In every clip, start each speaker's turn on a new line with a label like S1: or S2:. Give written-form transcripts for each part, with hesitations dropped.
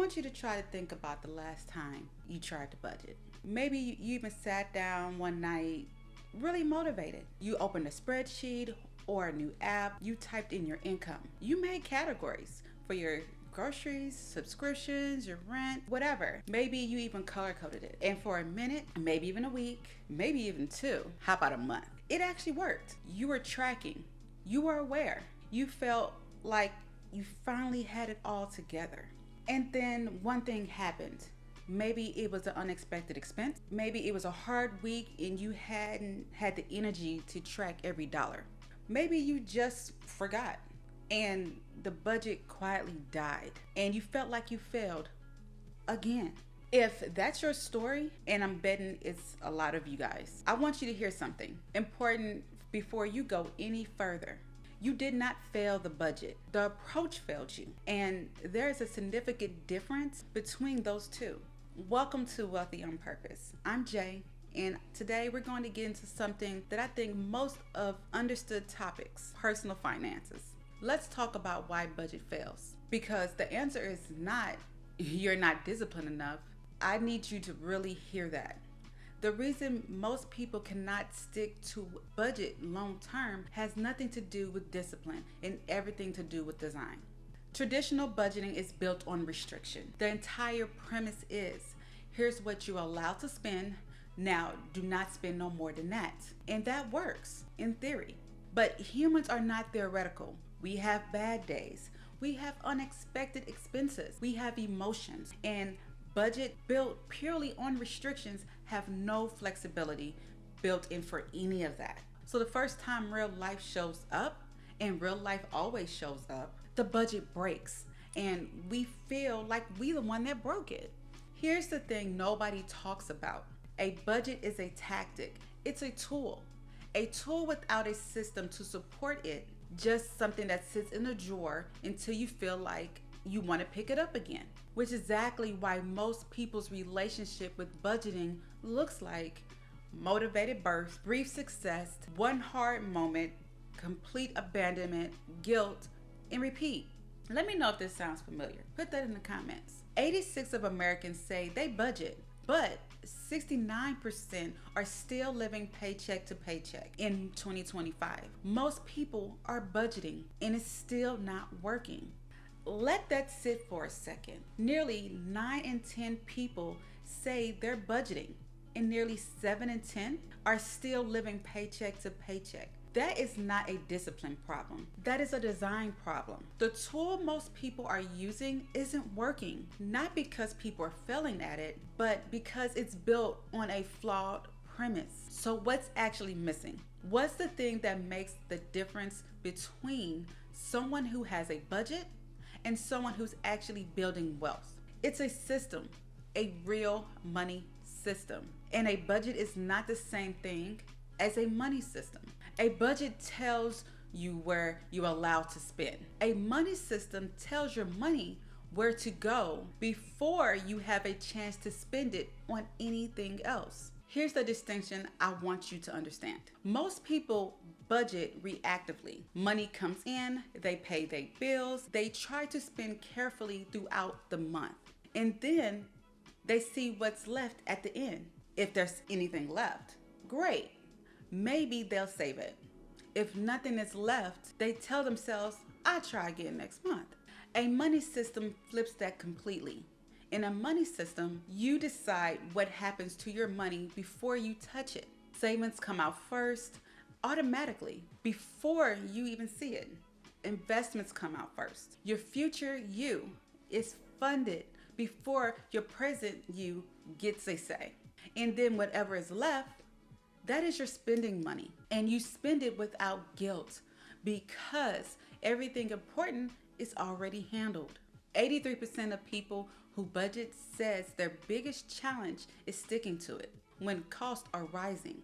S1: want you to try to think about the last time you tried to budget. Maybe you even sat down one night really motivated. You opened a spreadsheet or a new app, you typed in your income. You made categories for your groceries, subscriptions, your rent, whatever. Maybe you even color coded it. And for a minute, maybe even a week, maybe even two, how about a month? It actually worked. You were tracking, you were aware, you felt like you finally had it all together. And then one thing happened. Maybe it was an unexpected expense. Maybe it was a hard week and you hadn't had the energy to track every dollar. Maybe you just forgot and the budget quietly died and you felt like you failed again. If that's your story, and I'm betting it's a lot of you guys, I want you to hear something important before you go any further. You did not fail the budget. The approach failed you. And there's a significant difference between those two. Welcome to Wealthy on Purpose. I'm Jay, and today we're going to get into something that I think most of understood topics, personal finances. Let's talk about why budget fails. Because the answer is not you're not disciplined enough. I need you to really hear that. The reason most people cannot stick to budget long term has nothing to do with discipline and everything to do with design. Traditional budgeting is built on restriction. The entire premise is, here's what you're allowed to spend. Now, do not spend no more than that. And that works in theory. But humans are not theoretical. We have bad days. We have unexpected expenses. We have emotions. And budget built purely on restrictions have no flexibility built in for any of that. So the first time real life shows up, and real life always shows up, the budget breaks and we feel like we the one that broke it. Here's the thing nobody talks about. A budget is a tactic. It's a tool. A tool without a system to support it, just something that sits in a drawer until you feel like you want to pick it up again, which is exactly why most people's relationship with budgeting looks like motivated bursts, brief success, one hard moment, complete abandonment, guilt, and repeat. Let me know if this sounds familiar. Put that in the comments. 86% of Americans say they budget, but 69% are still living paycheck to paycheck in 2025. Most people are budgeting and it's still not working. Let that sit for a second. Nearly 9 in 10 people say they're budgeting, and nearly 7 in 10 are still living paycheck to paycheck. That is not a discipline problem. That is a design problem. The tool most people are using isn't working, not because people are failing at it, but because it's built on a flawed premise. So what's actually missing? What's the thing that makes the difference between someone who has a budget and someone who's actually building wealth? It's a system, a real money system. And a budget is not the same thing as a money system. A budget tells you where you're allowed to spend. A money system tells your money where to go before you have a chance to spend it on anything else. Here's the distinction I want you to understand. Most people budget reactively. Money comes in, they pay their bills, they try to spend carefully throughout the month. And then they see what's left at the end. If there's anything left, great. Maybe they'll save it. If nothing is left, they tell themselves, I'll try again next month. A money system flips that completely. In a money system, you decide what happens to your money before you touch it. Savings come out first, automatically, before you even see it. Investments come out first. Your future you is funded before your present you gets a say. And then whatever is left, that is your spending money, and you spend it without guilt because everything important is already handled. 83% of people who budget says their biggest challenge is sticking to it when costs are rising.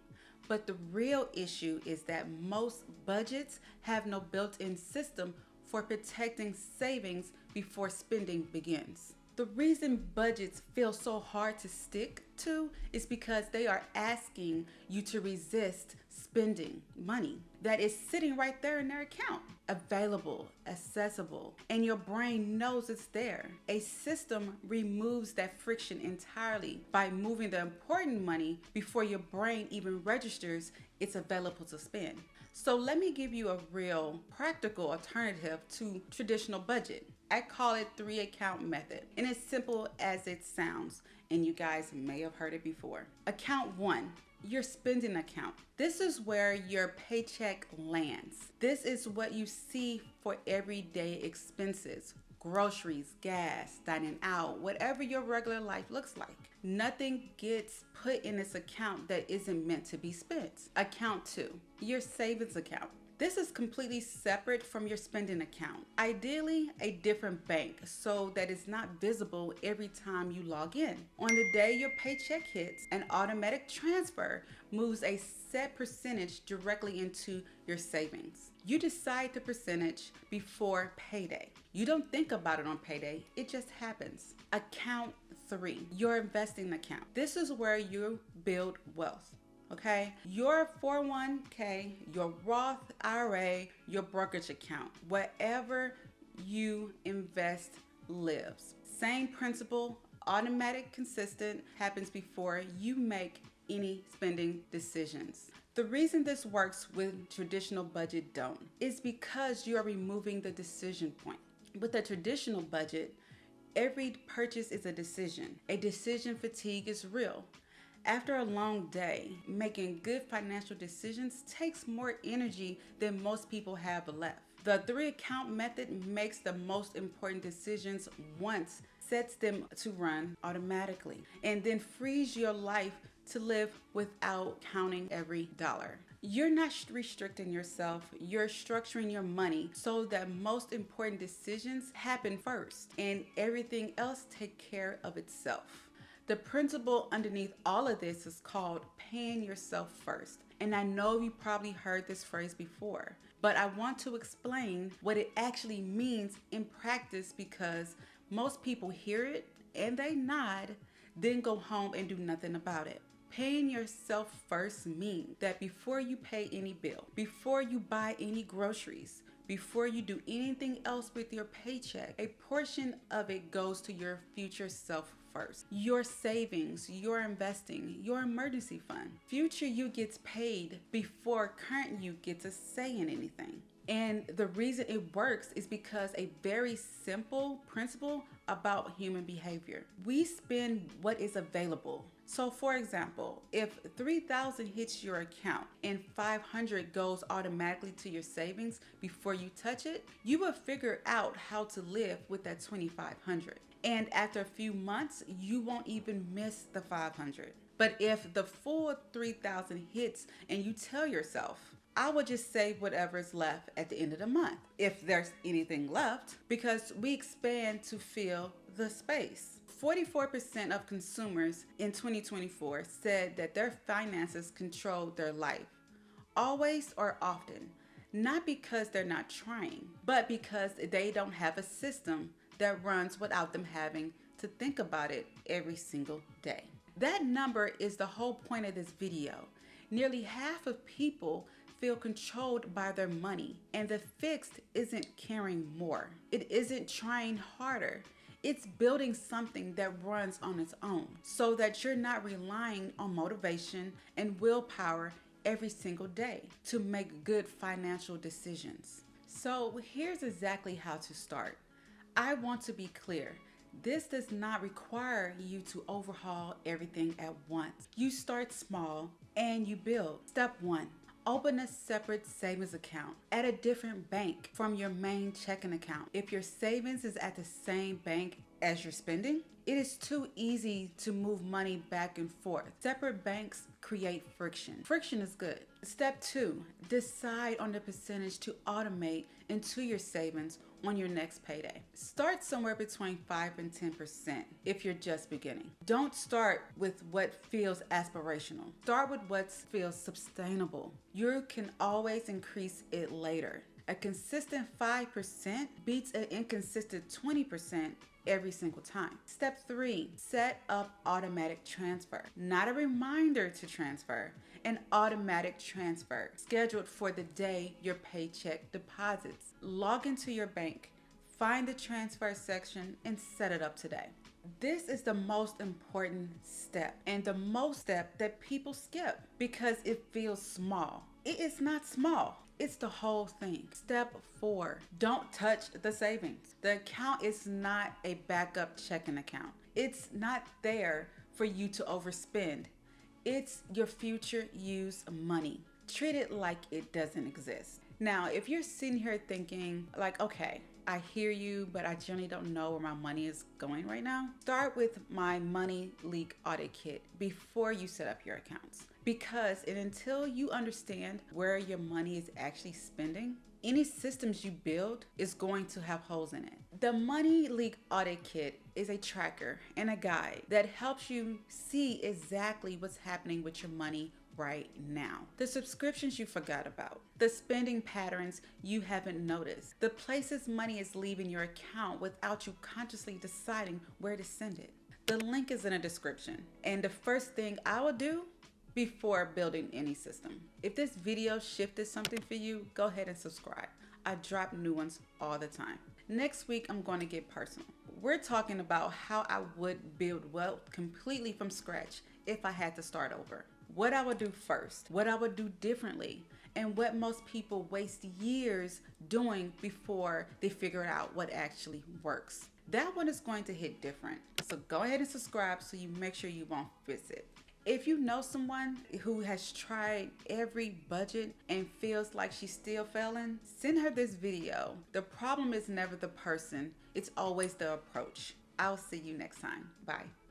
S1: But the real issue is that most budgets have no built-in system for protecting savings before spending begins. The reason budgets feel so hard to stick to is because they are asking you to resist spending money that is sitting right there in their account, available, accessible, and your brain knows it's there. A system removes that friction entirely by moving the important money before your brain even registers it's available to spend. So let me give you a real practical alternative to traditional budget. I call it 3-account method, and it's simple as it sounds, and you guys may have heard it before. Account 1, your spending account. This is where your paycheck lands. This is what you see for everyday expenses, groceries, gas, dining out, whatever your regular life looks like. Nothing gets put in this account that isn't meant to be spent. Account 2, your savings account. This is completely separate from your spending account. Ideally, a different bank so that it's not visible every time you log in. On the day your paycheck hits, an automatic transfer moves a set percentage directly into your savings. You decide the percentage before payday. You don't think about it on payday, it just happens. Account 3, your investing account. This is where you build wealth. Okay, your 401k, your Roth IRA, your brokerage account, whatever you invest lives. Same principle, automatic, consistent, happens before you make any spending decisions. The reason this works with traditional budget don't is because you are removing the decision point. With a traditional budget, every purchase is a decision. A decision fatigue is real. After a long day, making good financial decisions takes more energy than most people have left. The 3-account method makes the most important decisions once, sets them to run automatically, and then frees your life to live without counting every dollar. You're not restricting yourself, you're structuring your money so that most important decisions happen first and everything else take care of itself. The principle underneath all of this is called paying yourself first. And I know you probably heard this phrase before, but I want to explain what it actually means in practice because most people hear it and they nod, then go home and do nothing about it. Paying yourself first means that before you pay any bill, before you buy any groceries, before you do anything else with your paycheck, a portion of it goes to your future self first. Your savings, your investing, your emergency fund. Future you gets paid before current you gets a say in anything. And the reason it works is because a very simple principle about human behavior. We spend what is available. So for example, if $3,000 hits your account and $500 goes automatically to your savings before you touch it, you will figure out how to live with that $2,500. And after a few months, you won't even miss the $500. But if the full $3,000 hits and you tell yourself, I will just save whatever is left at the end of the month, if there's anything left, because we expand to fill the space. 44% of consumers in 2024 said that their finances control their life, always or often, not because they're not trying, but because they don't have a system that runs without them having to think about it every single day. That number is the whole point of this video. Nearly half of people feel controlled by their money, and the fix isn't caring more. It isn't trying harder. It's building something that runs on its own so that you're not relying on motivation and willpower every single day to make good financial decisions. So here's exactly how to start. I want to be clear. This does not require you to overhaul everything at once. You start small and you build. Step 1. Open a separate savings account at a different bank from your main checking account. If your savings is at the same bank as your spending, it is too easy to move money back and forth. Separate banks create friction. Friction is good. Step 2, decide on the percentage to automate into your savings on your next payday. Start somewhere between 5 and 10% if you're just beginning. Don't start with what feels aspirational. Start with what feels sustainable. You can always increase it later. A consistent 5% beats an inconsistent 20% every single time. Step 3, set up automatic transfer. Not a reminder to transfer, an automatic transfer scheduled for the day your paycheck deposits. Log into your bank, find the transfer section, and set it up today. This is the most important step, and the most step that people skip because it feels small. It is not small. It's the whole thing. Step 4, don't touch the savings. The account is not a backup checking account. It's not there for you to overspend. It's your future use money. Treat it like it doesn't exist. Now, if you're sitting here thinking like, okay, I hear you, but I generally don't know where my money is going right now, start with my money leak audit kit before you set up your accounts. Because until you understand where your money is actually spending, any systems you build is going to have holes in it. The Money Leak Audit Kit is a tracker and a guide that helps you see exactly what's happening with your money right now. The subscriptions you forgot about, the spending patterns you haven't noticed, the places money is leaving your account without you consciously deciding where to send it. The link is in the description. And the first thing I will do before building any system. If this video shifted something for you, go ahead and subscribe. I drop new ones all the time. Next week, I'm going to get personal. We're talking about how I would build wealth completely from scratch if I had to start over. What I would do first, what I would do differently, and what most people waste years doing before they figure out what actually works. That one is going to hit different. So go ahead and subscribe so you make sure you won't miss it. If you know someone who has tried every budget and feels like she's still failing, send her this video. The problem is never the person, it's always the approach. I'll see you next time. Bye.